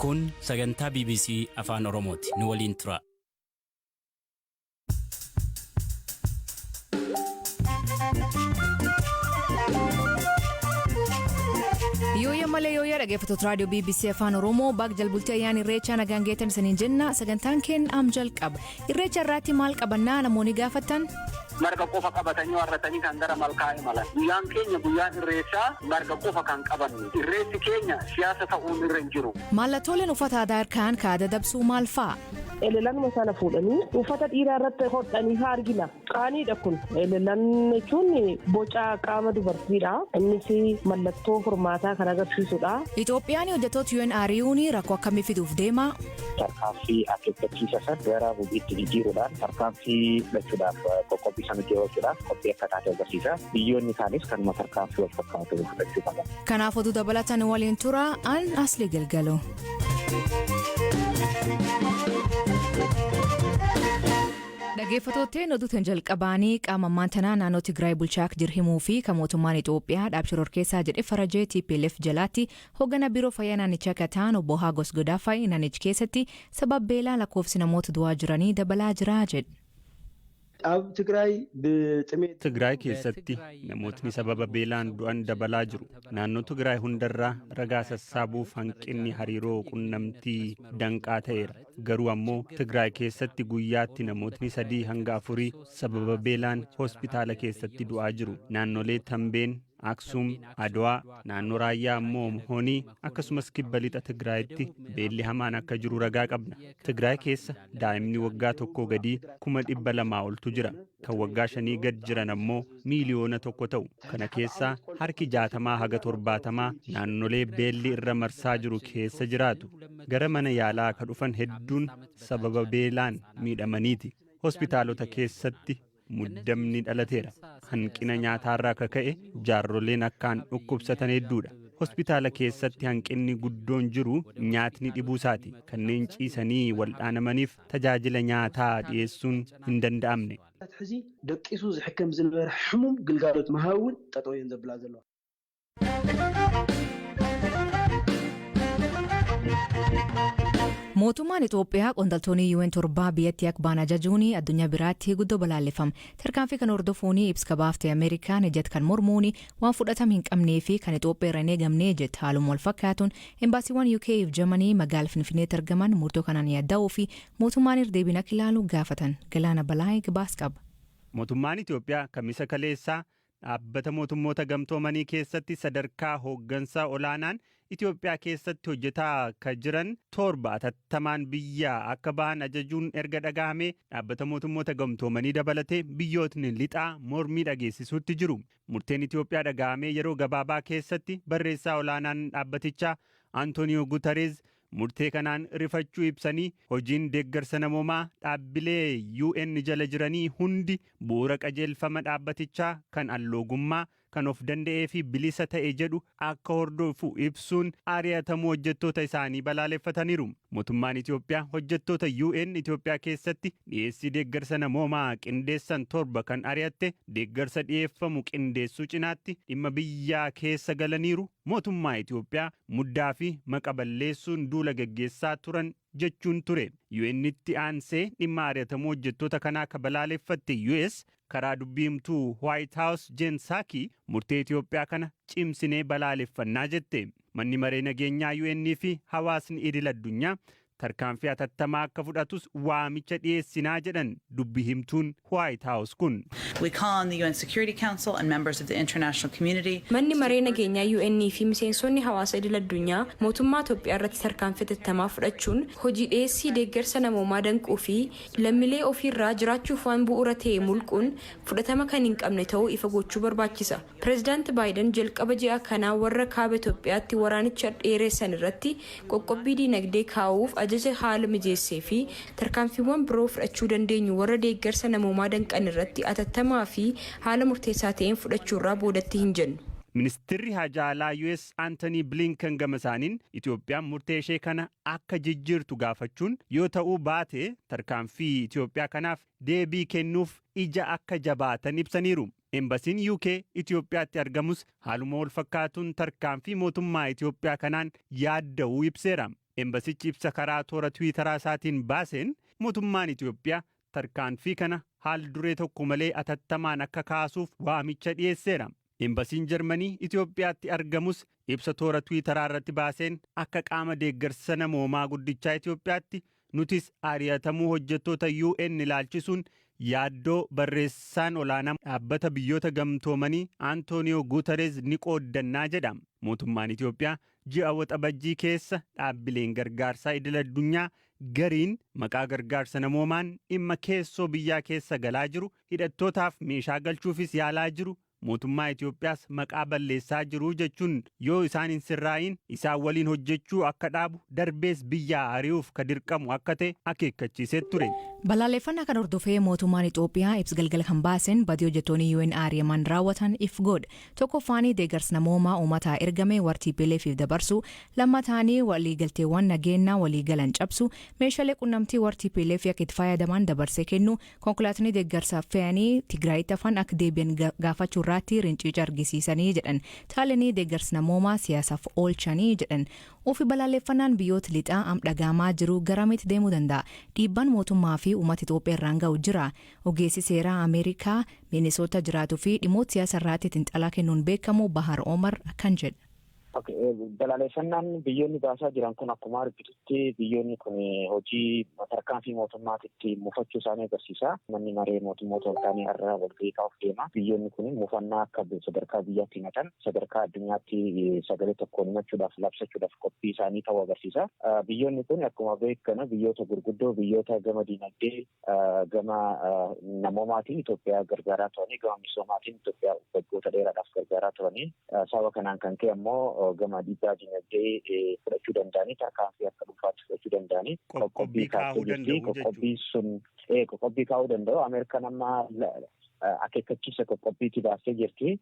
Kun sagantaa BBC Afaan Oromooti. Nu waliin tura. Yooya malee yooya dhaggeeffattoota raadiyoo BBC Afaan Oromoo bakka jalbultii ayyaana irreechaa nagaan geetan isiniin jenna. Sagantaan keenya jalqaba. Irreecha irratti maal qabannaa namoonni gaafatan? Marga qofa qabatanii warratanii kan gara malkaa imalan. Guyyaan keenya guyyaan irreechaa marga qofa kan qabannu. Irreechi keenya siyaasa ta'uun irra hin jiru. Mallattooleen uffata aadaa harkaan kaada dabsuu maal fa'a? Eleellan sana fuudhanii uffata dhiiraa irratti hodhanii argina. Qaaniidha kun. Eleellan jechuun boca qaama dubartiidha. Innis mallattoo furmaataa kan agarsiisudha. Itoophiyaan hojjettoota UNRU'n rakkoo akkamii fiduuf deema? Tarkaanfii akeekkachiisa san gara hojiitti jijjiiruudhaan tarkaanfii fudhachuudhaaf qoqqobbii sana hojjechuudhaaf qophii akka taate agarsiisa. Biyyoonni isaanis kanuma tarkaanfii wal fakkaatu fudhachuu qaban. Kanaaf oduu dabalatan waliin tura an Asli Galgalo. Dhaggeeffattootni oduutiin jalqabaanii qaama maantanaa naannoo Tigraay bulchaa jiru himuu fi kan mootummaan Itoophiyaa dhaabshiroo keessaa jedhe farajee TPLF jalaatti hoogganaa biiroo fayyaa naannichaa kataan obbo Hagos Godaafay naannicha keessatti sababa beelaa lakkoofsi namoota du'aa jiranii dabalaa jira jedhe. Tigraay keessatti namootni sababa beelaan du'an dabalaa jiru. Naannoo Tigraay hundarraa ragaa sassaabuuf hanqinni hariiroo qunnamtii danqaa ta'eera. Garuu ammoo Tigraay keessatti guyyaatti namootni 3 hanga 4 sababa beelaan hospitaala keessatti du'aa jiru. Naannolee Tambeen, Aksum, Adwaa, naannoo Raayyaa ammoo Honii akkasumas kibba lixa Tigraayitti beelli hamaan akka jiru ragaa qabna. Tigraay keessa daa'imni waggaa 1 gadii 200,000 oltu jira. Kan waggaa 5 gad jiran ammoo miiliyoona 1 ta'u. Kana keessaa harki 60 haga 70 naannolee beelli irra marsaa jiru keessa jiraatu. Gara mana yaalaa akka dhufan hedduun sababa beelaan miidhamaniiti. Hospitaalota keessatti muddamni dhalateera. Hanqina nyaataarraa akka ka'e jaarroleen akkaan dhukkubsatan hedduudha. Hospitaala keessatti hanqinni guddoon jiru nyaatni dhibuusaati. Kanneen ciisanii waldhaanamaniif tajaajila nyaataa dhiyeessuun hin danda'amne. ደቂሱ ዝሕከም ዝነበረ ሕሙም ግልጋሎት መሃውን ጠጠወን ዘብላ ዘለዋ Mootummaan Itoophiyaa qondaaltonni UN torbaa biyyattii akka ba'an ajajuun addunyaa biraatti guddoo balaaleffama. Tarkaanfii kan hordofuun ibsa baaftee Ameerikaan ejjeta kan mormuun waan fudhatama hin qabnee fi kan Itoophiyaa irra hin eegamne ejjeta haaluma wal fakkaatuun embaasiiwwan UK fi Germany magaalaa Finfinneetti argaman murtoo kanaan yaadda'uu fi mootummaan irra deebiin akka ilaalu gaafatan. Galaana Balaa gabaasa qaba. Mootummaan Itoophiyaa kamisa kaleessaa dhaabbata mootummoota gamtoomanii keessatti sadarkaa hooggansaa olaanaan Itoophiyaa keessatti hojjetaa kan jiran 7 atattamaan biyya akka ba'an ajajuun erga dhagahame dhaabbata mootummoota gamtoomanii dabalatee biyyootni lixaa mormii dhageessisuutti jiru. Murteen Itoophiyaa dhagahame yeroo gabaabaa keessatti barreessaa olaanaan dhaabbatichaa Antooniyoo Guutareez murtee kanaan rifachuu ibsanii hojiin deeggarsa namoomaa dhaabbilee UN jala jiranii hundi bu'uura qajeelfama dhaabbatichaa kan alloogummaa kan of danda'ee fi bilisa ta'e jedhu akka hordofu ibsuun ari'atamuu hojjettoota isaanii balaaleffataniiru. Mootummaan Itoophiyaa hojjettoota UN Itoophiyaa keessatti dhiyeessii deeggarsa namoomaa qindeessan 7 kan ari'atte deeggarsa dhiyeeffamu qindeessuu cinaatti dhimma biyyaa keessa galaniiru. Mootummaa Itoophiyaa muddaa fi maqa balleessuun duula gaggeessaa turan jechuun ture. UN'tti aansee dhimma ari'atamuu hojjettoota kanaa akka balaaleffatte US karaa dubbiimtuu White House Jen Psaki murtee Itoophiyaa kana cimsinee balaaleffannaa jette. Manni maree nageenyaa UN fi hawaasni idil addunyaa tarkaanfii atattamaa akka fudhatus waamicha dhiyeessinaa jedhan dubbi himtuun White House kun. We call on the UN Security Council and members of the international community. Manni maree nageenyaa UN fi miseensonni hawaasa idil addunyaa mootummaa Itoophiyaa irratti tarkaanfii atattamaa fudhachuun hojii dhiyeessii deeggarsa namoomaa danquu fi lammiilee ofiirraa jiraachuuf waan bu'uura ta'e mulquun fudhatama kan hin qabne ta'uu ifa gochuu barbaachisa. Pireezidaanti Baayiden jalqaba ji'a kanaa warra kaaba Itoophiyaatti waraanicha dheeressan irratti qoqqobbii diinagdee kaa'uuf ajaja haala mijeessee fi tarkaanfiiwwan biroo fudhachuu dandeenyu warra deeggarsa namoomaa danqan irratti atattamaa fi haala murteessaa ta'een fudhachuurraa boodatti hin jennu. Ministeerri Hajaalaa US Anthony Blinken gama isaaniin Itoophiyaan murtee ishee kana akka jijjiirtu gaafachuun yoo ta'uu baate tarkaanfii Itoophiyaa kanaaf deebii kennuuf ija akka jabaatan ibsaniiru. Embasiin UK Itoophiyaatti argamus haaluma wal fakkaatuun tarkaanfii mootummaa Itoophiyaa kanaan yaadda'uu ibseera. Embasichi ibsa karaa toora Tiwiitaraa isaatiin baaseen mootummaan Itoophiyaa tarkaanfii kana haal duree tokko malee atattamaan akka kaasuuf waamicha dhiyeesseera. Embasiin Jarmanii Itoophiyaatti argamus ibsa toora Tiwiitaraa irratti baaseen akka qaama deeggarsa namoomaa guddichaa Itoophiyaatti nutis ari'atamuu hojjettoota UN ilaalchisuun yaaddoo barreessaan olaanaa dhaabbata biyyoota gamtoomanii Antooniyoo Guutereez ni qooddannaa jedha. Mootummaan Itoophiyaa ji'a waxabajjii keessa dhaabbileen gargaarsaa idil addunyaa gariin maqaa gargaarsa namoomaan dhimma keessoo biyyaa keessa galaa jiru hidhattootaaf meeshaa galchuufis yaalaa jiru mootummaa Itoophiyaas maqaa balleessaa jiru jechuun yoo isaan hin sirraayin isaan waliin hojjechuu akka dhaabu darbees biyyaa ari'uuf ka dirqamu akka ta'e akeekkachiisee ture. Balaaleffannaa kan hordofee mootummaan Itoophiyaa ibsa galgala kan baaseen badii hojjettoonni UN ari'aman raawwatan if godha. Tokkoffaanii deeggarsa namoomaa uummataa ergame wartii pileefiif dabarsu, lammataanii waliigalteewwan nageenyaa waliigalan cabsu, meeshaalee qunnamtii wartii pileefii akka itti fayyadaman dabarsee kennu, konkolaatonni deeggarsaaf fe'anii Tigraayitti hafan akka deebi'an gaafachuu irratti rinciica argisiisanii jedhan. Taalanii deeggarsa namoomaa siyaasaaf oolchanii jedhan. Ofii balaaleffannaan biyyoota lixaa dhagahamaa jiru garamitti deemuu danda'a. Dhiibbaan mootummaa fi uummata Itoophiyaa irraan ga'u jira. Ogeessi seeraa Ameerikaa Miinisoota jiraatuu fi dhimmoota siyaasa irratti xiinxalaa kennuun beekamu Bahar Omar akkan jedha. Balaaleffannaan biyyoonni baasaa jiran kun akkuma argitutti biyyoonni kun hojii tarkaanfii mootummaatitti mufachuu isaanii agarsiisa. Manni maree mootummoota olkaanii irraa walgahii kaa'uuf deema. Biyyoonni kun mufannaa akka sadarkaa biyyaatti himatan sadarkaa addunyaatti sagalee tokkoon himachuudhaaf labsachuudhaaf qophii isaanii ta'uu agarsiisa. Biyyoonni kun akkuma beekana biyyoota gurguddoo biyyoota gama dinagdee gama namoomaatiin Itoophiyaa gargaaraa turanii gama misoomaatiin Itoophiyaa waggoota dheeraadhaaf gargaaraa turanii sababa kanaan kan ka'e ammoo gama dhiibbaa dinagdee fudhachuu danda'anii tarkaanfii akka dhuunfaatti fudhachuu danda'anii qoqqobbii kaa'uu danda'u qoqqobbii kaa'uu danda'u. Ameerikaan amma akeekkachiisa qoqqobbiitti baastee jirti.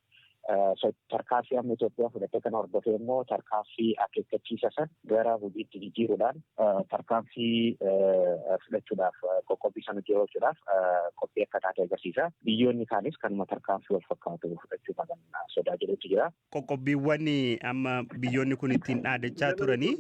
Tarkaanfii amma Itoophiyaa fudhatte kana hordofee immoo tarkaanfii akeekkachiisa san gara hojiitti jijjiiruudhaan tarkaanfii fudhachuudhaaf qoqqobbii sana hojjechuudhaaf qophii akka taate agarsiisa. Biyyoonni kaanis kanuma tarkaanfii wal fakkaatu fudhachuu qaban sodaa jedhutu jira. Qoqqobbiiwwan amma biyyoonni kun ittiin dhaadachaa turanii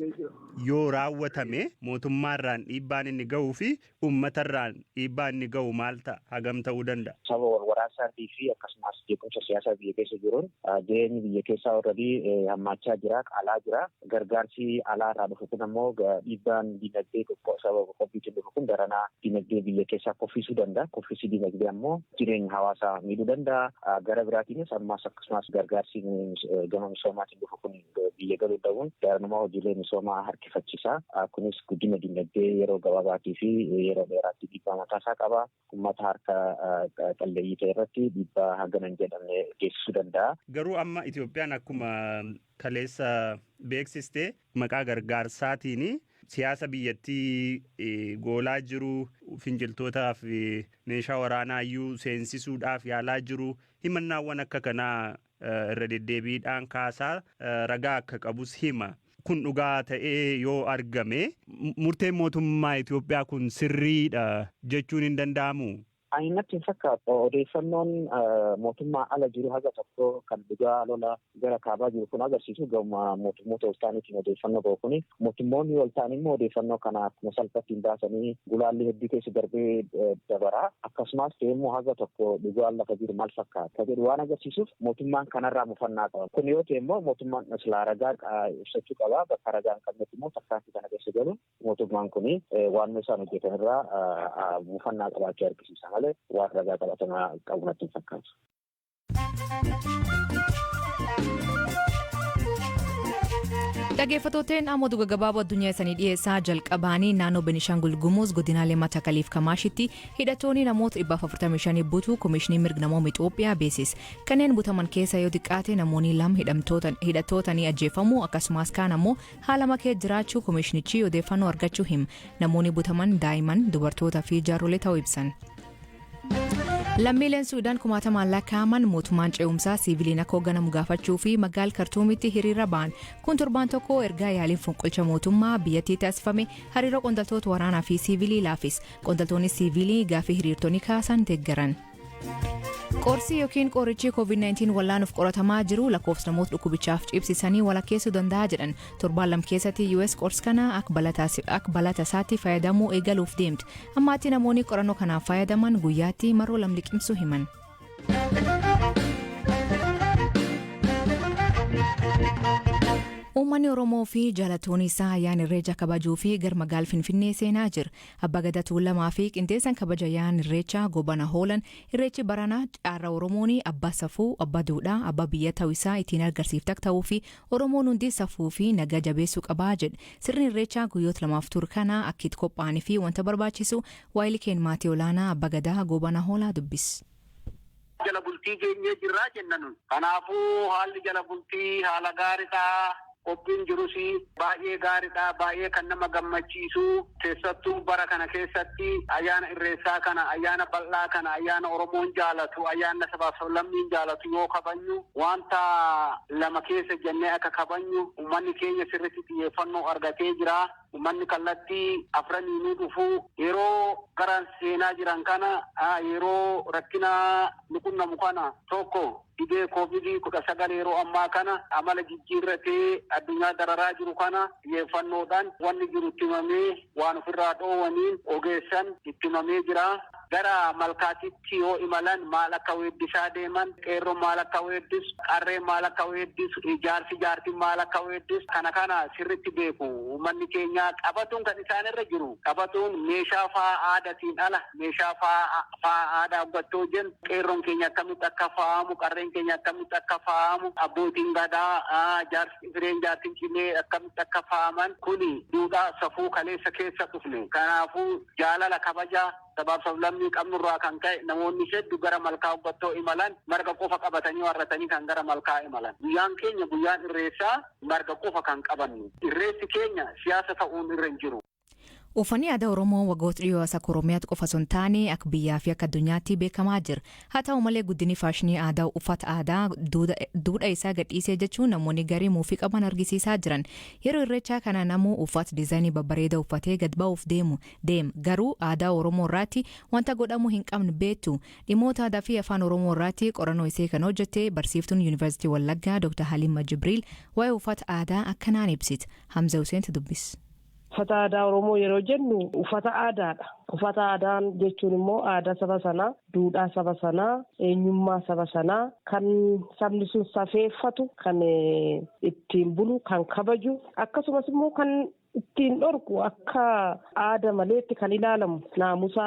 yoo raawwatame mootummaarraan dhiibbaan inni ga'uu fi uummatarraan dhiibbaan inni ga'u maal ta'a hagam ta'uu danda'a? Sababa waraanaatii fi akkasumas jeequmsa siyaasaa biyya keessa jiruun jireenyi biyya keessaa already hammaachaa jira, qaalaa jira. Gargaarsi alaarraa dhufu kun ammoo dhiibbaan dinagdee sababa qoqqobbiitiin dhufu kun daranaa dinagdee biyya keessaa kuffisuu danda'a. Kuffisii dinagdee ammoo jireenya hawaasaa miidhuu danda'a. Gara biraatiinis ammas akkasumas gargaarsi gama misoomaatiin dhufu kun biyya galuu dhabuun daranuma hojiilee misoomaa harkifachiisa. Kunis guddina dinagdee yeroo gabaabaatii fi yeroo dheeraatti dhiibbaa mataasaa qaba. Uummata harka qalleeyyii ta'e irratti dhiibbaa haganan jedhamne geessisuu danda'a. Garuu amma Itoophiyaan akkuma kaleessa beeksiste maqaa gargaarsaatiin siyaasa biyyattii goolaa jiru finciltootaaf meeshaa waraanaa iyyuu seensisuudhaaf yaalaa jiru himannaawwan akka kanaa irra deddeebiidhaan kaasaa ragaa akka qabus hima. Kun dhugaa ta'ee yoo argame murteen mootummaa Itoophiyaa kun sirriidha jechuun hin danda'amu. Natti hin fakkaatu odeeffannoon mootummaa ala jiru haga tokko kan dhugaa lola gara kaabaa jiru kun agarsiisu gama mootummoota oltaaniitiin odeeffannoo bahu kuni mootummoonni oltaan immoo odeeffannoo kana akkuma salphatti hin baasanii gulaalli hedduu keessa darbee dabara. Akkasumas immoo haga tokko dhugaan lafa jiru maal fakkaata jedhu waan agarsiisuuf mootummaan kanarraa mufannaa qaba. Kun yoo ta'e immoo mootummaan islaa ragaa ibsachuu qaba. Bakka ragaa hin qabnetti immoo tarkaanfii kana keessa galuun mootummaan kuni waan isaan hojjetan irraa mufannaa qabaachuu argisiisa. Waan ragaa qabatamaa qabu natti hin fakkaatu. Dhaggeeffattoonni amma oduu gaggabaaboo addunyaa isaanii dhiyeessaa jalqabanii naannoo Beenishaangul Gumuz godinaalee Matakaliif Kamaashitti hidhattoonni namoota 445 butuu Komishinii Mirga Namoomaa Itoophiyaa beeksise. Kanneen butaman keessa yoo xiqqaate namoonni 2 hidhattootanii ajjeefamuu akkasumas kaan ammoo haala makee jiraachuu komishinichi odeeffannoo argachuu hima. Namoonni butaman daa'imman, dubartoota fi jaarsolee ta'uu ibsan. Lammiileen Suudaan kumaatamaan lakkaa'aman mootummaan ce'umsaa siviiliin akka hoogganamu gaafachuu fi magaalaa Kartuumitti hiriira ba'an. Kun torban tokko ergaa yaaliin fonqolcha mootummaa biyyattii taasifame hariiroo qondaaltota waraanaa fi siviilii laafis. Qondaaltonni siviilii gaafii hiriirtonni kaasan deeggaran. Qorsii yookiin qorichi COVID-19 wallaanuuf qoratamaa jiru lakkoofsa namoota dhukkubichaaf cibsisanii walakkeessuu danda'a jedhan. Torbaan lama keessatti US qorsi kana akka balata isaatti fayyadamuu eegaluuf deemti. Ammaatti namoonni qorannoo kanaaf fayyadaman guyyaatti maroo lama liqimsuu himan. Uummanni Oromoo fi jaallattoonni isaa ayyaana irreechaa kabajuu fi gara magaalaa Finfinnee seenaa jira. Abbaa Gadaa Tuulamaa fi qindeessaan kabaja ayyaana irreechaa Gobana Hoolan irreechi baranaa caarraa Oromoon abbaa safuu, abbaa duudhaa, abbaa biyya ta'uu isaa ittiin agarsiiftak ta'uu fi Oromoon hundi safuu fi nagaa jabeessuu qabaa jedhe. Sirni irreechaa guyyoota lamaaf ture kana akka itti qophaa'anii fi wanta barbaachisu waa'ilii keen maatii olaanaa Abbaa Gadaa Gobana Hoolaa dubbis. Jala bultii keenyee jirraa jennan. Kanaafuu haalli jala bultii haala gaariidhaa. Qophiin jirus baay'ee gaariidha, baay'ee kan nama gammachiisu. Keessattuu bara kana keessatti ayyaana irreessaa kana, ayyaana bal'aa kana, ayyaana Oromoon jaalatu, ayyaana sabaaf sablammiin jaalatu yoo kabajnu wanta lama keessa jennee akka kabajnu uummanni keenya sirriitti xiyyeeffannoo argatee jira. Uummanni kallattii afraniinuu dhufu yeroo gara seenaa jiran kana yeroo rakkina nuqunnamu kana tokko dhibee COVID-19 yeroo ammaa kana amala jijjiirratee addunyaa dararaa jiru kana xiyyeeffannoodhaan wanni jiru itti himamee waan ofirraa dhoowwaniin ogeessan itti himamee jira. Gara malkaatitti yoo imalan maal akka weeddisaa deeman, qeerroon maal akka weeddisu, qarreen maal akka weeddisu, jaartiin maal akka weeddisu kana sirriitti beeku. Uummanni keenya qabatuun kan isaan irra jiru. Qabatuun meeshaa fa'aa aadaatiin ala meeshaa fa'aa aadaa uffattoo jennu qeerroon keenya akkamitti akka fa'aamu, qarreen keenya akkamitti akka fa'aamu, abbootiin gadaa, jaartiin cimee akkamitti akka fa'aaman kuni duudhaa safuu kaleessa keessa dhufne. Kanaafuu jaalala kabaja sabaaf sablammii qabnurraa kan ka'e namoonni hedduu gara malkaa uffattoo imalan marga qofa qabatanii warratanii kan gara malkaa imalan. Guyyaan keenya guyyaan irreessaa marga qofa kan qabannu. Irreessi keenya siyaasa ta'uun irra hin jiru. Uffanni aadaa Oromoo waggoota dhiyoo as akka Oromiyaatti qofa osoo hin taane akka biyyaa fi akka addunyaatti beekamaa jira. Haa ta'u malee guddinni faashinii aadaa uffata aadaa duudhaa isaa gadhiisee jechuun namoonni garii muufii qaban argisiisaa jiran. Yeroo irreechaa kana namuu uffata diizaayinii babbareedaa uffatee gad ba'uuf deema. Garuu aadaa Oromoo irratti wanta godhamuu hin qabne beektu. Dhimmoota aadaa fi afaan Oromoo irratti qorannoo isee kan hojjette barsiiftuun Yuunivarsiitii Wallaggaa Dr. Halimma Jibriil waa'ee uffata aadaa akkanaan ibsiti. Hamza Hussein dubbis. Uffata aadaa Oromoo yeroo jennu uffata aadaadha. Uffata aadaan jechuun immoo aadaa saba sanaa, duudhaa saba sanaa, eenyummaa saba sanaa kan sabni sun safeeffatu, kan ittiin bulu, kan kabaju akkasumas immoo kan ittiin dhorku akka aadaa maleetti kan ilaalamu naamusa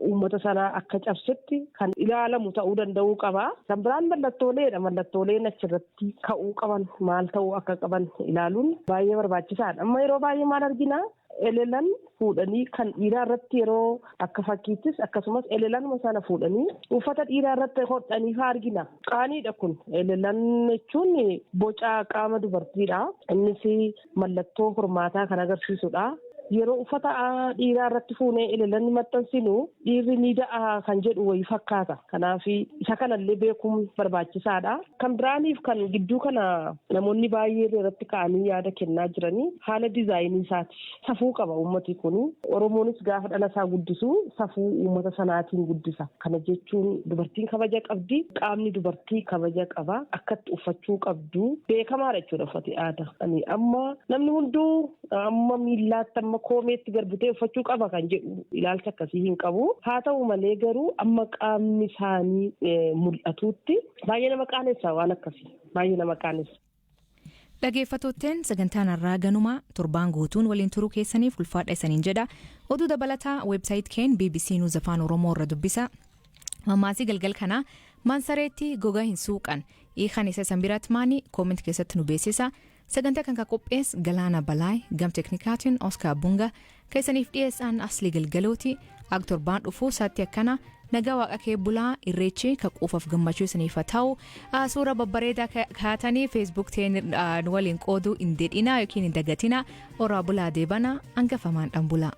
uummata sanaa akka cabsetti kan ilaalamu ta'uu danda'uu qaba. Kan biraan mallattooleedha. Mallattooleen achirratti ka'uu qaban maal ta'uu akka qaban ilaaluun baay'ee barbaachisaadha. Amma yeroo baay'ee maal argina? Elelan fuudhanii kan dhiiraa irratti yeroo akka fakkiittis akkasumas elelanuma sana fuudhanii uffata dhiiraa irratti hodhanii argina. Qaaniidha kun. Elelan jechuun boca qaama dubartiidha. Innis mallattoo hormaataa kan agarsiisudha. Yeroo uffata dhiiraa irratti fuunee elelan maxxansinu dhiirri ni da'a kan jedhu wayii fakkaata. Kanaaf isa kanallee beekuun barbaachisaadha. Kan biraaniif kan gidduu kana namoonni baay'ee irratti ka'anii yaada kennaa jiranii haala diizaayinii isaati. Safuu qaba uummati kun. Oromoonis gaafa dhala isaa guddisu safuu uummata sanaatiin guddisa. Kana jechuun dubartiin kabaja qabdi. Qaamni dubartii kabaja qaba. Akkatti uffachuu qabdu beekamaadha jechuudha uffati aadaa. Amma namni hunduu amma miillaatti amma koomeetti garbutee uffachuu qaba kan jedhu ilaalcha akkasii hin qabu. Haa ta'u malee garuu amma qaamni isaanii mul'atuutti baay'ee nama qaanessa waan akkasii. Baay'ee nama qaanessa. Dhaggeeffattootteen sagantaan har'aa ganumaa torbaan guutuun waliin turuu keessaniif ulfaadha isaniin jedha. Oduu dabalataa weebsaayit keen BBC News Afaan Oromoo irra dubbisa. Mammaasii galgal kanaa mansareetti gogaa hin suuqan hiikan isa san biratti maani kooment keessatti nu beeksisa. Sagantaa kan qophees Galaana Balaay gam teknikaatiin Oskar Bunga keessaniif dhiyeessaan Aslii Galgalooti ak torbaan dhufuu saatti akkana nagaa waaqa kee bulaa irreechi ka quufaaf gammachuu isiniif ta'u suura babbareedaa kaatanii Facebook teen waliin qooduu hin dedhinaa yookiin hin dagatinaa oraa bulaa deebana hangafamaan dhan bulaa.